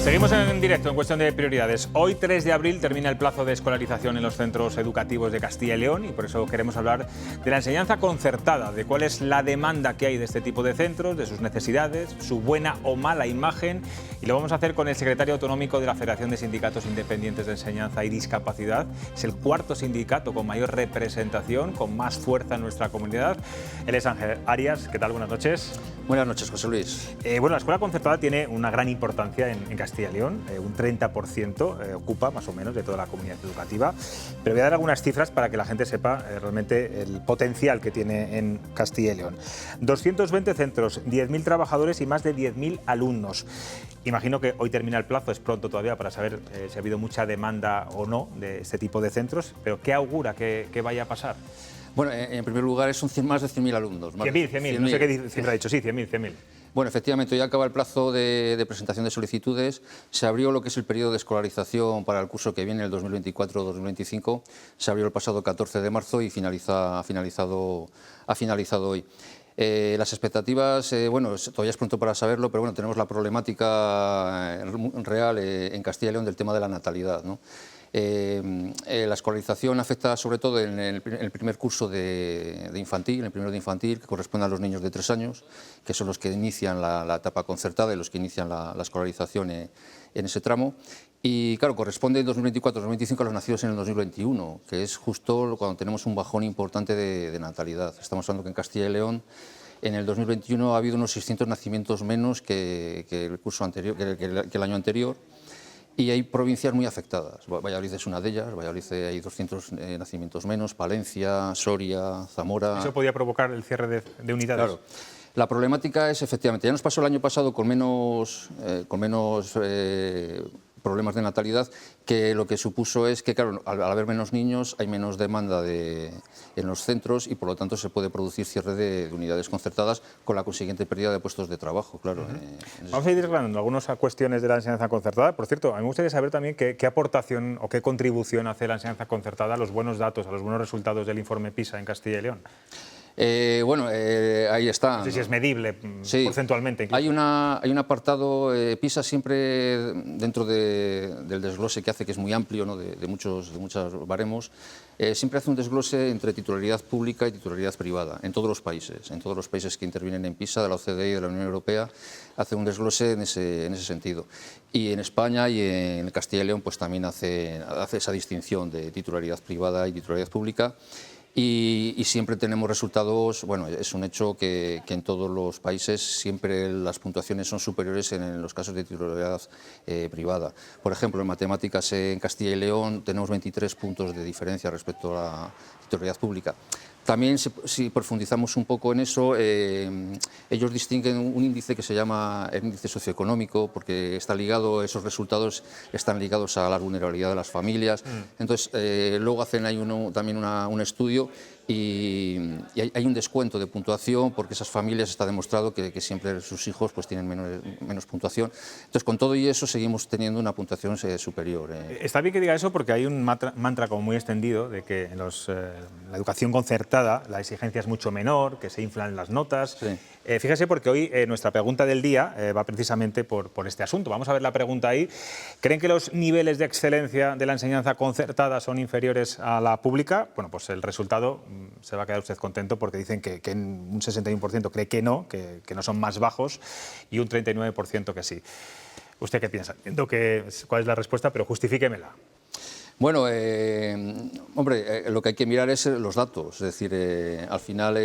Seguimos en directo en Cuestión de Prioridades. Hoy, 3 de abril, termina el plazo de escolarización en los centros educativos de Castilla y León y por eso queremos hablar de la enseñanza concertada, de cuál es la demanda que hay de este tipo de centros, de sus necesidades, su buena o mala imagen, y lo vamos a hacer con el secretario autonómico de la Federación de Sindicatos Independientes de Enseñanza y Discapacidad. Es el cuarto sindicato con mayor representación, con más fuerza en nuestra comunidad. Él es Ángel Arias. ¿Qué tal? Buenas noches. Buenas noches, José Luis. Bueno, la escuela concertada tiene una gran importancia en Castilla y León, un 30% ocupa más o menos de toda la comunidad educativa, pero voy a dar algunas cifras para que la gente sepa realmente el potencial que tiene en Castilla y León. 220 centros, 10.000 trabajadores y más de 10.000 alumnos. Imagino que hoy termina el plazo, es pronto todavía para saber si ha habido mucha demanda o no de este tipo de centros, pero ¿qué augura que vaya a pasar? Bueno, en primer lugar, son más de 100.000 alumnos. 100.000, no sé qué cifra ha dicho, sí, 100.000. Bueno, efectivamente, hoy acaba el plazo de presentación de solicitudes, se abrió lo que es el periodo de escolarización para el curso que viene, el 2024-2025, se abrió el pasado 14 de marzo y ha finalizado hoy. Las expectativas, bueno, todavía es pronto para saberlo, pero bueno, tenemos la problemática real en Castilla y León del tema de la natalidad, ¿no? La escolarización afecta sobre todo en el primer curso de infantil, en el primero de infantil, que corresponde a los niños de 3 años, que son los que inician la etapa concertada y los que inician la escolarización en ese tramo. Y claro, corresponde en 2024-2025 a los nacidos en el 2021, que es justo cuando tenemos un bajón importante de natalidad. Estamos hablando que en Castilla y León en el 2021 ha habido unos 600 nacimientos menos que el curso anterior, que el año anterior. Y hay provincias muy afectadas. Valladolid es una de ellas, Valladolid hay 200 nacimientos menos, Palencia, Soria, Zamora. ¿Eso podía provocar el cierre de unidades? Claro. La problemática es, efectivamente, ya nos pasó el año pasado con menos problemas de natalidad, que lo que supuso es que, claro, al haber menos niños hay menos demanda en los centros y por lo tanto se puede producir cierre de unidades concertadas con la consiguiente pérdida de puestos de trabajo, claro. Vamos a ir desgranando algunas cuestiones de la enseñanza concertada. Por cierto, a mí me gustaría saber también qué aportación o qué contribución hace la enseñanza concertada a los buenos datos, a los buenos resultados del informe PISA en Castilla y León. Bueno, ahí está. No sé si es medible porcentualmente. Hay un apartado, PISA siempre dentro del desglose que hace, que es muy amplio, ¿no? de muchos baremos, siempre hace un desglose entre titularidad pública y titularidad privada, en todos los países que intervienen en PISA, de la OCDE y de la Unión Europea, hace un desglose en ese sentido. Y en España y en Castilla y León pues también hace esa distinción de titularidad privada y titularidad pública. Y siempre tenemos resultados, bueno, es un hecho que en todos los países siempre las puntuaciones son superiores en los casos de titularidad privada. Por ejemplo, en matemáticas en Castilla y León tenemos 23 puntos de diferencia respecto a la titularidad pública. También, si profundizamos un poco en eso, ellos distinguen un índice que se llama el índice socioeconómico, porque esos resultados están ligados a la vulnerabilidad de las familias. Entonces, luego hacen ahí también un estudio y hay un descuento de puntuación porque esas familias está demostrado que siempre sus hijos pues tienen menos puntuación. Entonces, con todo y eso seguimos teniendo una puntuación superior. Está bien que diga eso porque hay un mantra como muy extendido de que en la educación concertada la exigencia es mucho menor, que se inflan las notas. Sí. Fíjese porque hoy nuestra pregunta del día va precisamente por este asunto. Vamos a ver la pregunta ahí. ¿Creen que los niveles de excelencia de la enseñanza concertada son inferiores a la pública? Bueno, pues el resultado se va a quedar usted contento porque dicen que un 61% cree que no son más bajos y un 39% que sí. ¿Usted qué piensa? Entiendo cuál es la respuesta, pero justifíquemela. Bueno, hombre, lo que hay que mirar es los datos, es decir, al final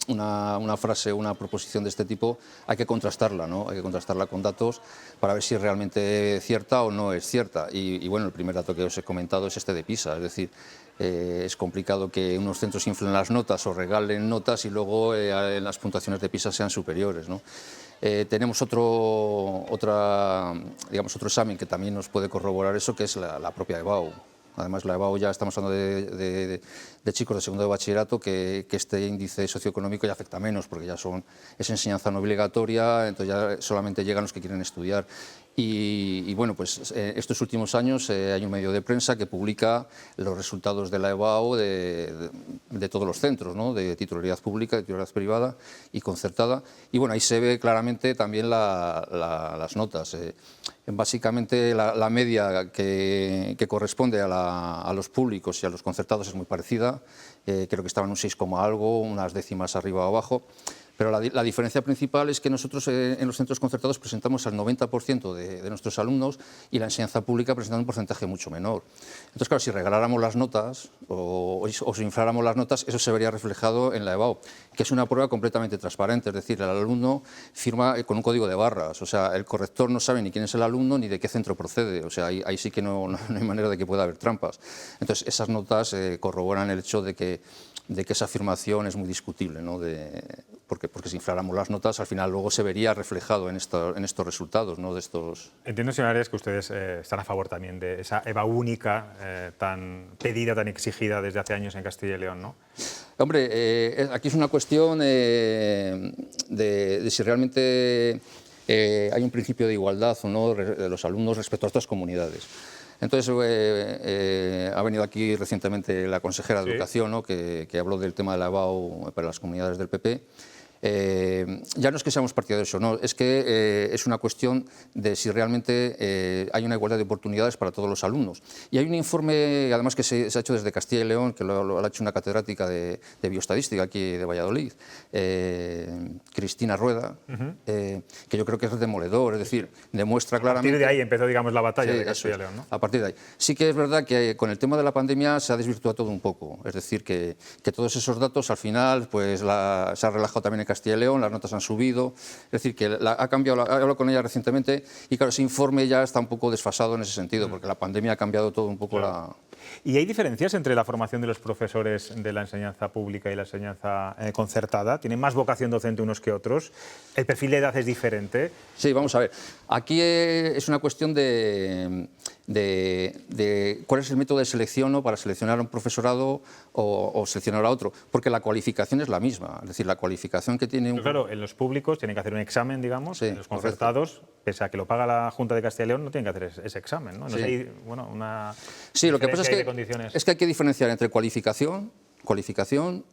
una frase, una proposición de este tipo hay que contrastarla, ¿no? Hay que contrastarla con datos para ver si es realmente cierta o no es cierta. Y bueno, el primer dato que os he comentado es este de PISA, es decir, es complicado que unos centros inflen las notas o regalen notas y luego las puntuaciones de PISA sean superiores, ¿no? Tenemos otro examen que también nos puede corroborar eso, que es la propia EBAU. Además, la EBAU ya estamos hablando de chicos de segundo de bachillerato que este índice socioeconómico ya afecta menos porque ya es enseñanza no obligatoria, entonces ya solamente llegan los que quieren estudiar. Y bueno, pues estos últimos años hay un medio de prensa que publica los resultados de la EBAU de todos los centros, ¿no? De titularidad pública, de titularidad privada y concertada. Y bueno, ahí se ve claramente también las notas. Básicamente la media que corresponde a los públicos y a los concertados es muy parecida. Creo que estaban un 6, algo, unas décimas arriba o abajo. Pero la diferencia principal es que nosotros en los centros concertados presentamos al 90% de nuestros alumnos y la enseñanza pública presenta un porcentaje mucho menor. Entonces, claro, si regaláramos las notas o si infláramos las notas, eso se vería reflejado en la EBAU, que es una prueba completamente transparente, es decir, el alumno firma con un código de barras, o sea, el corrector no sabe ni quién es el alumno ni de qué centro procede, o sea, ahí sí que no hay manera de que pueda haber trampas. Entonces, esas notas corroboran el hecho de que esa afirmación es muy discutible, ¿no? Porque si infláramos las notas, al final luego se vería reflejado en estos resultados, ¿no? Entiendo, señor Arias, que ustedes están a favor también de esa EBAU única tan pedida, tan exigida desde hace años en Castilla y León, ¿no? Hombre, aquí es una cuestión de si realmente hay un principio de igualdad o no de los alumnos respecto a otras comunidades. Entonces, ha venido aquí recientemente la consejera de Educación, ¿no? que habló del tema de la EBAU para las comunidades del PP. Ya no es que seamos partidarios o no, es que es una cuestión de si realmente hay una igualdad de oportunidades para todos los alumnos. Y hay un informe, además, que se ha hecho desde Castilla y León, que lo ha hecho una catedrática de bioestadística aquí de Valladolid, Cristina Rueda, que yo creo que es demoledor, es decir, demuestra claramente... A partir de ahí empezó, digamos, la batalla de Castilla y León, ¿no? A partir de ahí. Sí que es verdad que con el tema de la pandemia se ha desvirtuado todo un poco, es decir, que todos esos datos al final pues se ha relajado también en Castilla y León, las notas han subido, es decir, que ha cambiado, he hablado con ella recientemente y claro, ese informe ya está un poco desfasado en ese sentido, porque la pandemia ha cambiado todo un poco ¿Y hay diferencias entre la formación de los profesores de la enseñanza pública y la enseñanza concertada? ¿Tienen más vocación docente unos que otros? ¿El perfil de edad es diferente? Sí, vamos a ver. Aquí es una cuestión de cuál es el método de selección, ¿no? Para seleccionar a un profesorado o seleccionar a otro, porque la cualificación es la misma, es decir, la cualificación que tiene un... Pero claro, en los públicos tienen que hacer un examen, digamos, sí, en los concertados, pese a que lo paga la Junta de Castilla y León, no tienen que hacer ese examen, ¿no? Sí. Hay, bueno, una sí, lo que pasa es que hay que diferenciar entre cualificación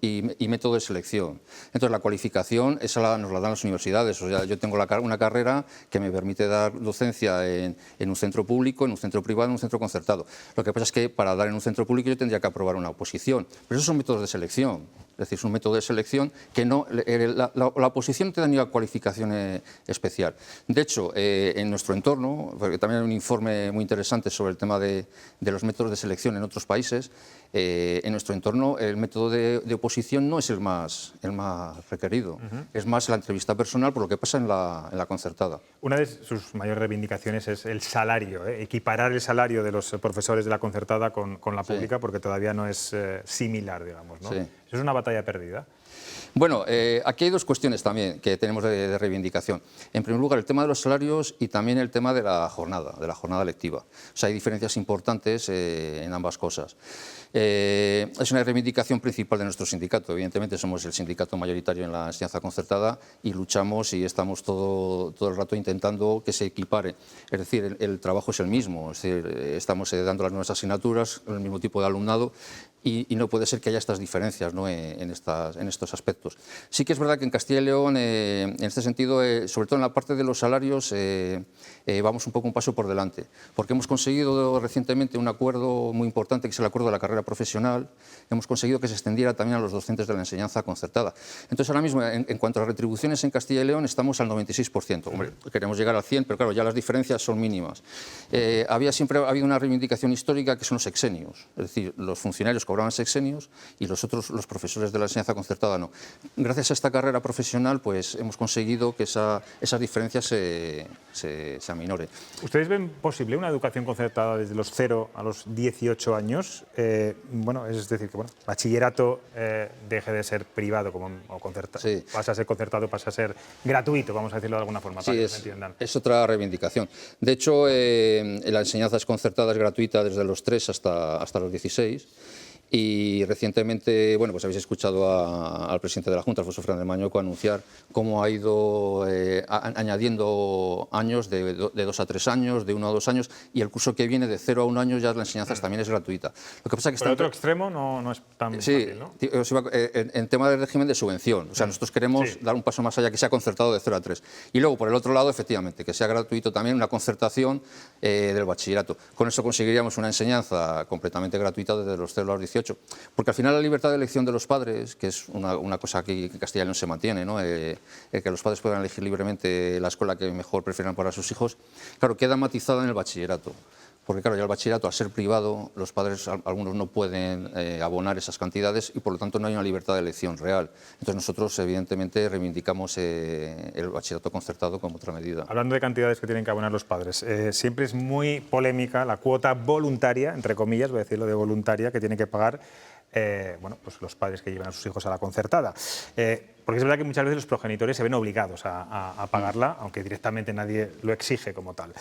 y método de selección. Entonces, la cualificación esa nos la dan las universidades. O sea, yo tengo una carrera que me permite dar docencia en un centro público, en un centro privado, en un centro concertado. Lo que pasa es que para dar en un centro público yo tendría que aprobar una oposición. Pero esos son métodos de selección. Es decir, es un método de selección que no, la oposición no te da ni una cualificación especial. De hecho, en nuestro entorno, porque también hay un informe muy interesante sobre el tema de los métodos de selección en otros países, en nuestro entorno el método de oposición no es el más requerido, es más la entrevista personal por lo que pasa en la concertada. Una de sus mayores reivindicaciones es el salario, equiparar el salario de los profesores de la concertada con la pública, porque todavía no es similar, digamos, ¿no? Sí. ¿Eso es una batalla perdida? Bueno, aquí hay dos cuestiones también que tenemos de reivindicación. En primer lugar, el tema de los salarios y también el tema de la jornada lectiva. O sea, hay diferencias importantes en ambas cosas. Es una reivindicación principal de nuestro sindicato. Evidentemente somos el sindicato mayoritario en la enseñanza concertada y luchamos y estamos todo el rato intentando que se equipare. Es decir, el trabajo es el mismo. Es decir, estamos dando las nuevas asignaturas, el mismo tipo de alumnado y no puede ser que haya estas diferencias, ¿no? en estos aspectos. Sí que es verdad que en Castilla y León, en este sentido, sobre todo en la parte de los salarios, vamos un paso por delante, porque hemos conseguido recientemente un acuerdo muy importante, que es el acuerdo de la carrera profesional. Hemos conseguido que se extendiera también a los docentes de la enseñanza concertada. Entonces, ahora mismo, en cuanto a retribuciones en Castilla y León, estamos al 96%. Hombre, queremos llegar al 100%, pero claro, ya las diferencias son mínimas. Siempre ha habido una reivindicación histórica que son los sexenios, es decir, los funcionarios cobraban sexenios y los profesores de la enseñanza concertada no. Gracias a esta carrera profesional, pues hemos conseguido que esas diferencias se aminoren. ¿Ustedes ven posible una educación concertada desde los 0 a los 18 años? Bueno, es decir, que bachillerato deje de ser privado o concertado, sí. Pasa a ser concertado, pasa a ser gratuito, vamos a decirlo de alguna forma, para que se entiendan. Es otra reivindicación. De hecho, la enseñanza concertada es gratuita desde los 3 hasta los 16. Y recientemente, bueno, pues habéis escuchado al presidente de la Junta, Alfonso Fernández Mañoco, anunciar cómo ha ido añadiendo años de 2 a 3 años, de 1 a 2 años, y el curso que viene de 0 a 1 año ya la enseñanza también es gratuita. Lo que pasa que Por el otro extremo no es tan fácil, ¿no? En tema del régimen de subvención. O sea, nosotros queremos dar un paso más allá, que sea concertado de 0 a 3. Y luego, por el otro lado, efectivamente, que sea gratuito también una concertación del bachillerato. Con eso conseguiríamos una enseñanza completamente gratuita desde los 0 a los 18. Porque al final la libertad de elección de los padres, que es una cosa que en Castilla y León se mantiene, ¿no? Que los padres puedan elegir libremente la escuela que mejor prefieran para sus hijos, claro, queda matizada en el bachillerato. Porque claro, ya el bachillerato, al ser privado, los padres, algunos no pueden abonar esas cantidades y por lo tanto no hay una libertad de elección real. Entonces nosotros evidentemente reivindicamos el bachillerato concertado como otra medida. Hablando de cantidades que tienen que abonar los padres, siempre es muy polémica la cuota voluntaria, entre comillas, voy a decirlo de voluntaria, que tienen que pagar bueno, pues los padres que llevan a sus hijos a la concertada. Porque es verdad que muchas veces los progenitores se ven obligados a pagarla, aunque directamente nadie lo exige como tal.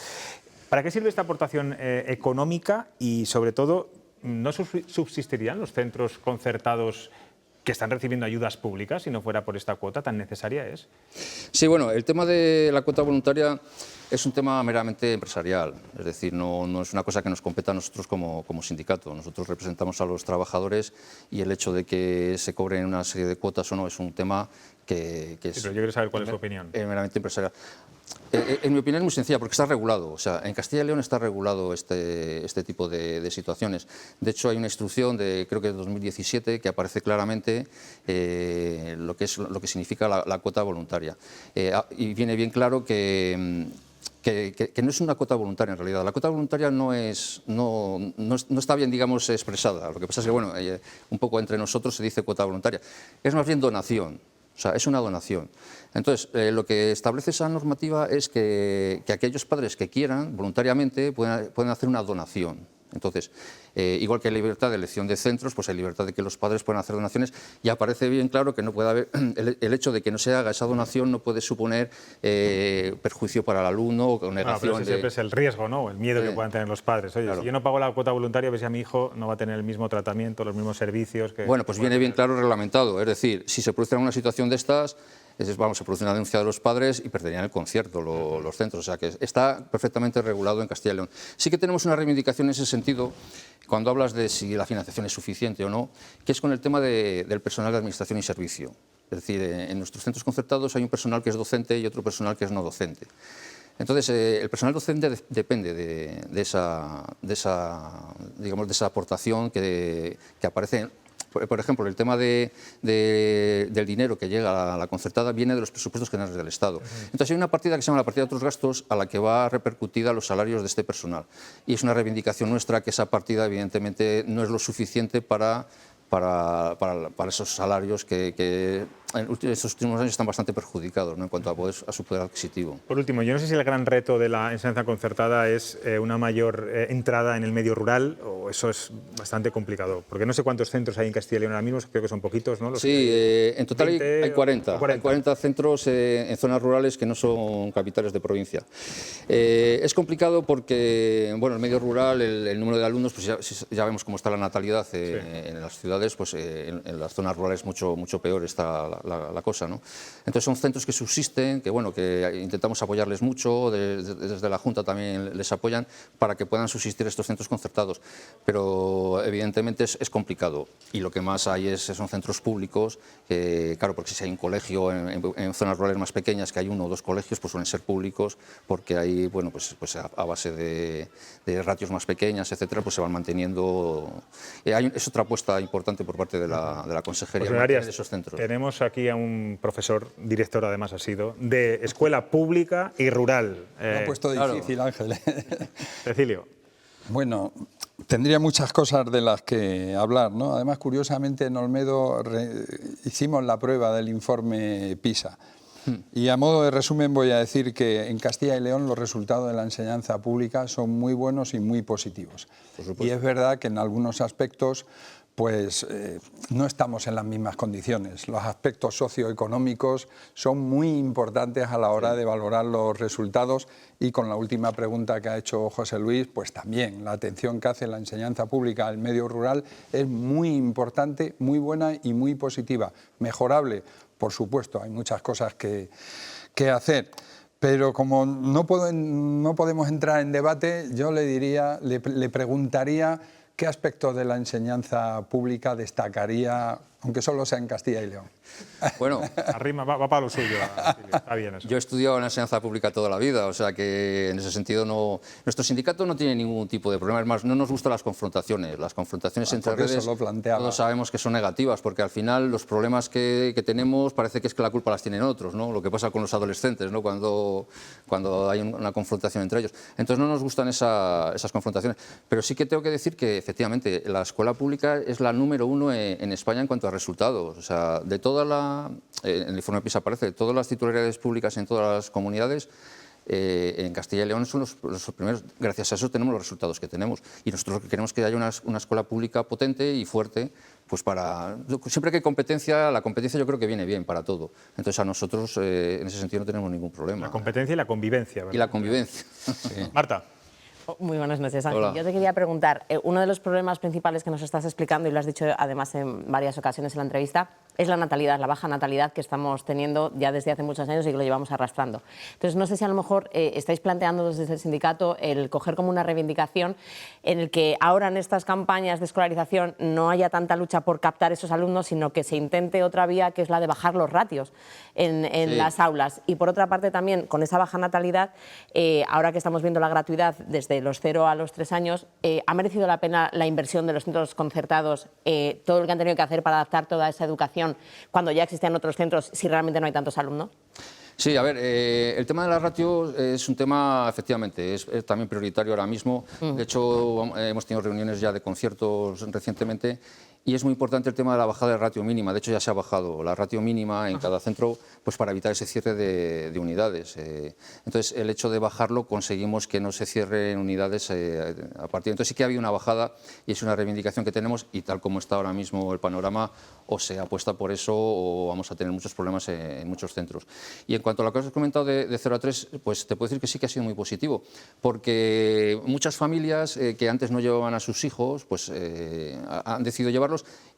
¿Para qué sirve esta aportación económica y, sobre todo, no subsistirían los centros concertados que están recibiendo ayudas públicas si no fuera por esta cuota tan necesaria es? Sí, bueno, el tema de la cuota voluntaria es un tema meramente empresarial, es decir, no es una cosa que nos competa a nosotros como sindicato. Nosotros representamos a los trabajadores y el hecho de que se cobren una serie de cuotas o no es un tema que es... Sí, pero yo quiero saber cuál es su opinión. Meramente empresarial. En mi opinión es muy sencilla, porque está regulado. O sea, en Castilla y León está regulado este tipo de situaciones. De hecho, hay una instrucción de, creo que de 2017, que aparece claramente lo que significa la cuota voluntaria. Y viene bien claro que no es una cuota voluntaria en realidad. La cuota voluntaria no está bien, digamos, expresada. Lo que pasa es que, bueno, un poco entre nosotros se dice cuota voluntaria. Es más bien donación. O sea, es una donación. Entonces, lo que establece esa normativa es que aquellos padres que quieran, voluntariamente, pueden hacer una donación. Entonces, igual que hay libertad de elección de centros, pues hay libertad de que los padres puedan hacer donaciones, y aparece bien claro que no puede haber, el hecho de que no se haga esa donación no puede suponer perjuicio para el alumno o negación. Pero ese siempre es el riesgo, ¿no? El miedo que puedan tener los padres. Oye, claro, si yo no pago la cuota voluntaria, ves si a mi hijo no va a tener el mismo tratamiento, los mismos servicios que... Bueno, pues viene bien claro reglamentado. Es decir, si se produce una situación de estas, se produce una denuncia de los padres y perderían el concierto los centros. O sea que está perfectamente regulado en Castilla y León. Sí que tenemos una reivindicación en ese sentido, cuando hablas de si la financiación es suficiente o no, que es con el tema del personal de administración y servicio. Es decir, en nuestros centros concertados hay un personal que es docente y otro personal que es no docente. Entonces, el personal docente depende de esa aportación que aparece. Por ejemplo, el tema del dinero que llega a la concertada viene de los presupuestos generales del Estado. Entonces hay una partida que se llama la partida de otros gastos a la que va repercutida los salarios de este personal. Y es una reivindicación nuestra que esa partida evidentemente no es lo suficiente para esos salarios que en estos últimos años están bastante perjudicados, ¿no?, en cuanto a su poder adquisitivo. Por último, yo no sé si el gran reto de la enseñanza concertada es una mayor entrada en el medio rural, o eso es bastante complicado, porque no sé cuántos centros hay en Castilla y León ahora mismo, creo que son poquitos, ¿no? Sí, en total hay 40. Hay 40 centros en zonas rurales que no son capitales de provincia. Es complicado porque, bueno, el medio rural, el número de alumnos, pues ya vemos cómo está la natalidad en las ciudades, pues en las zonas rurales mucho peor está la cosa, ¿no? Entonces son centros que subsisten, que bueno, que intentamos apoyarles mucho, desde la Junta también les apoyan para que puedan subsistir estos centros concertados, pero evidentemente es complicado, y lo que más hay son centros públicos, que claro, porque si hay un colegio en zonas rurales más pequeñas, que hay 1 o 2 colegios, pues suelen ser públicos, porque ahí, bueno, pues a base de ratios más pequeñas, etcétera, pues se van manteniendo. Es otra apuesta importante por parte de la Consejería, pues de esos centros. Tenemos aquí a un profesor, director además ha sido, de escuela pública y rural. Lo ha puesto difícil, claro. Ángel. Cecilio. Bueno, tendría muchas cosas de las que hablar, ¿no? Además, curiosamente, en Olmedo hicimos la prueba del informe PISA. Y a modo de resumen voy a decir que en Castilla y León los resultados de la enseñanza pública son muy buenos y muy positivos. Y es verdad que en algunos aspectos pues no estamos en las mismas condiciones. Los aspectos socioeconómicos son muy importantes a la hora de valorar los resultados, y con la última pregunta que ha hecho José Luis, pues también la atención que hace la enseñanza pública al medio rural es muy importante, muy buena y muy positiva. Mejorable, por supuesto, hay muchas cosas que hacer. Pero como no podemos entrar en debate, yo le preguntaría qué aspectos de la enseñanza pública destacaría, aunque solo sea en Castilla y León. Bueno, Arrima, va para lo suyo, está bien eso. yo he estudiado en la enseñanza pública toda la vida, o sea que en ese sentido nuestro sindicato no tiene ningún tipo de problema. Es más, no nos gustan las confrontaciones. Las confrontaciones entre redes todos sabemos que son negativas, porque al final los problemas que tenemos parece que es que la culpa las tienen otros, ¿no? Lo que pasa con los adolescentes, ¿no? Cuando hay una confrontación entre ellos. Entonces no nos gustan esas confrontaciones. Pero sí que tengo que decir que efectivamente la escuela pública es la número 1 en España en cuanto a resultados. O sea, de toda en el informe PISA aparece, de todas las titularidades públicas en todas las comunidades, en Castilla y León son los primeros. Gracias a eso tenemos los resultados que tenemos. Y nosotros queremos que haya una escuela pública potente y fuerte, pues siempre que hay competencia, la competencia yo creo que viene bien para todo. Entonces a nosotros en ese sentido no tenemos ningún problema. La competencia y la convivencia, ¿verdad? Y la convivencia. Sí. Marta. Muy buenas noches, Ángel. Hola. Yo te quería preguntar, uno de los problemas principales que nos estás explicando, y lo has dicho además en varias ocasiones en la entrevista, es la natalidad, la baja natalidad que estamos teniendo ya desde hace muchos años y que lo llevamos arrastrando. Entonces, no sé si a lo mejor estáis planteando desde el sindicato el coger como una reivindicación en el que ahora en estas campañas de escolarización no haya tanta lucha por captar esos alumnos, sino que se intente otra vía, que es la de bajar los ratios en las aulas. Y por otra parte también, con esa baja natalidad, ahora que estamos viendo la gratuidad desde los 0 a los 3 años, ¿ha merecido la pena la inversión de los centros concertados, todo lo que han tenido que hacer para adaptar toda esa educación cuando ya existían otros centros, si realmente no hay tantos alumnos? Sí, a ver, el tema de la ratio es un tema, efectivamente, es también prioritario ahora mismo. De hecho, hemos tenido reuniones ya de conciertos recientemente y es muy importante el tema de la bajada de ratio mínima. De hecho, ya se ha bajado la ratio mínima en cada centro, pues para evitar ese cierre de unidades. Entonces, el hecho de bajarlo, conseguimos que no se cierren unidades a partir de... Entonces, sí que ha habido una bajada y es una reivindicación que tenemos, y tal como está ahora mismo el panorama, o se apuesta por eso o vamos a tener muchos problemas en muchos centros. Y en cuanto a lo que has comentado de 0 a 3, pues te puedo decir que sí que ha sido muy positivo, porque muchas familias que antes no llevaban a sus hijos, pues han decidido llevarlos,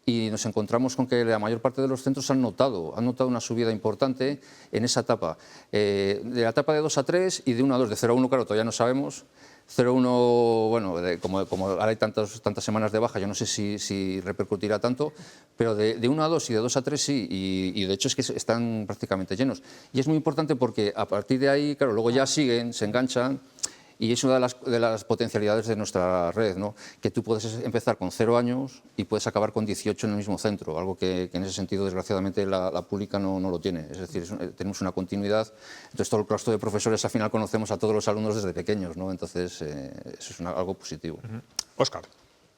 y nos encontramos con que la mayor parte de los centros han notado una subida importante en esa etapa. De la etapa de 2 a 3 y de 1 a 2, de 0 a 1, claro, todavía no sabemos. 0 a 1, bueno, como ahora hay tantas semanas de baja, yo no sé si repercutirá tanto, pero de 1 a 2 y de 2 a 3 sí, y de hecho es que están prácticamente llenos. Y es muy importante porque a partir de ahí, claro, luego ya siguen, se enganchan. Y es una de las potencialidades de nuestra red, ¿no? Que tú puedes empezar con 0 años y puedes acabar con 18 en el mismo centro, algo que en ese sentido, desgraciadamente, la pública no lo tiene. Es decir, tenemos una continuidad. Entonces, todo el claustro de profesores, al final, conocemos a todos los alumnos desde pequeños, ¿no? Entonces, eso es algo positivo. Óscar.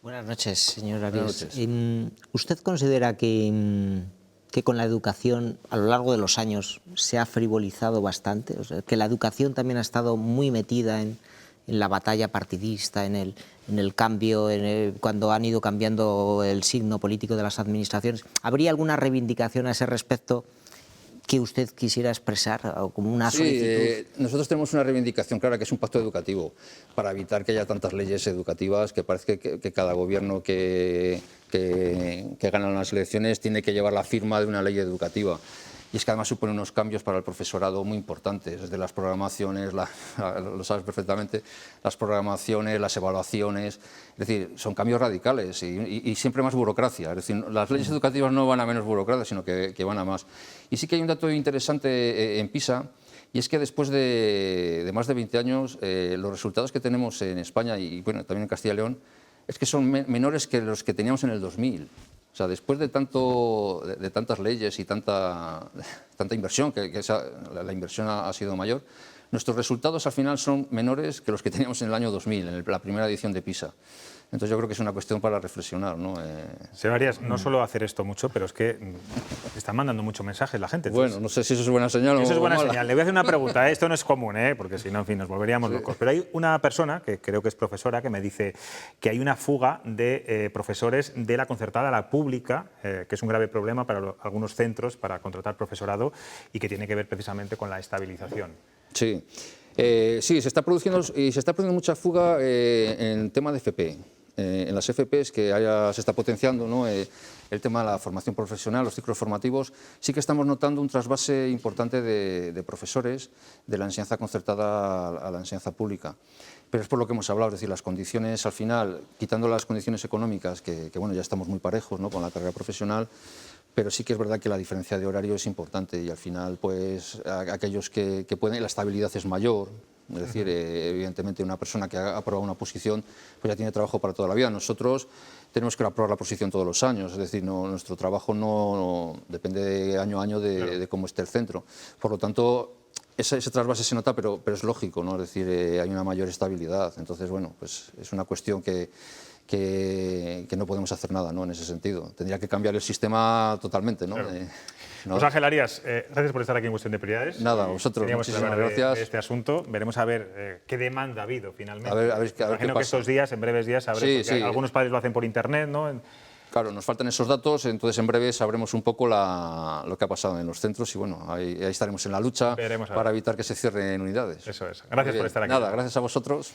Buenas noches, señor Arias. Buenas noches. ¿Usted considera que con la educación a lo largo de los años se ha frivolizado bastante? O sea, que la educación también ha estado muy metida en la batalla partidista, en el cambio, cuando han ido cambiando el signo político de las administraciones. ¿Habría alguna reivindicación a ese respecto que usted quisiera expresar o como una solicitud? Nosotros tenemos una reivindicación clara, que es un pacto educativo, para evitar que haya tantas leyes educativas, que parece que cada gobierno que gana las elecciones tiene que llevar la firma de una ley educativa. Y es que además supone unos cambios para el profesorado muy importantes, desde las programaciones, lo sabes perfectamente, las programaciones, las evaluaciones, es decir, son cambios radicales y siempre más burocracia. Es decir, las leyes educativas no van a menos burocracia, sino que van a más. Y sí que hay un dato interesante en PISA, y es que después de más de 20 años, los resultados que tenemos en España y bueno, también en Castilla y León, es que son menores que los que teníamos en el 2000. O sea, después de tantas leyes y tanta inversión, que la inversión ha sido mayor, nuestros resultados al final son menores que los que teníamos en el año 2000, en la primera edición de PISA. Entonces yo creo que es una cuestión para reflexionar, ¿no? Señor Arias, no solo hacer esto mucho, pero es que están mandando muchos mensajes la gente. Bueno, no sé si eso es buena señal o Eso es buena mala. señal. Le voy a hacer una pregunta. Esto no es común, porque si no, en fin, nos volveríamos locos. Pero hay una persona, que creo que es profesora, que me dice que hay una fuga de profesores de la concertada a la pública, que es un grave problema para algunos centros para contratar profesorado y que tiene que ver precisamente con la estabilización. Sí. Sí, se está produciendo mucha fuga en tema de FP. En las FPs que se está potenciando, ¿no? El tema de la formación profesional, los ciclos formativos, sí que estamos notando un trasvase importante de profesores de la enseñanza concertada a la enseñanza pública. Pero es por lo que hemos hablado, es decir, las condiciones al final, quitando las condiciones económicas, que bueno, ya estamos muy parejos, ¿no?, con la carrera profesional, pero sí que es verdad que la diferencia de horario es importante y al final, pues, aquellos que pueden, la estabilidad es mayor. Es decir, evidentemente una persona que ha aprobado una posición pues ya tiene trabajo para toda la vida. Nosotros tenemos que aprobar la posición todos los años, es decir, nuestro trabajo no depende de año a año de cómo esté el centro. Por lo tanto, ese trasvase se nota, pero es lógico, ¿no? Es decir, hay una mayor estabilidad. Entonces, bueno, pues es una cuestión que no podemos hacer nada, ¿no?, en ese sentido. Tendría que cambiar el sistema totalmente, ¿no? Claro. Pues Ángel Arias, gracias por estar aquí en Cuestión de Prioridades. Nada, vosotros, muchísimas gracias. De este asunto. Veremos a ver qué demanda ha habido finalmente. A ver qué Imagino que pasa. estos días, en breves días, sabré, Sí. algunos padres lo hacen por internet, ¿no? Claro, nos faltan esos datos, entonces en breve sabremos un poco lo que ha pasado en los centros y bueno, ahí estaremos en la lucha para evitar que se cierren unidades. Eso es. Gracias por estar aquí. Nada, gracias a vosotros.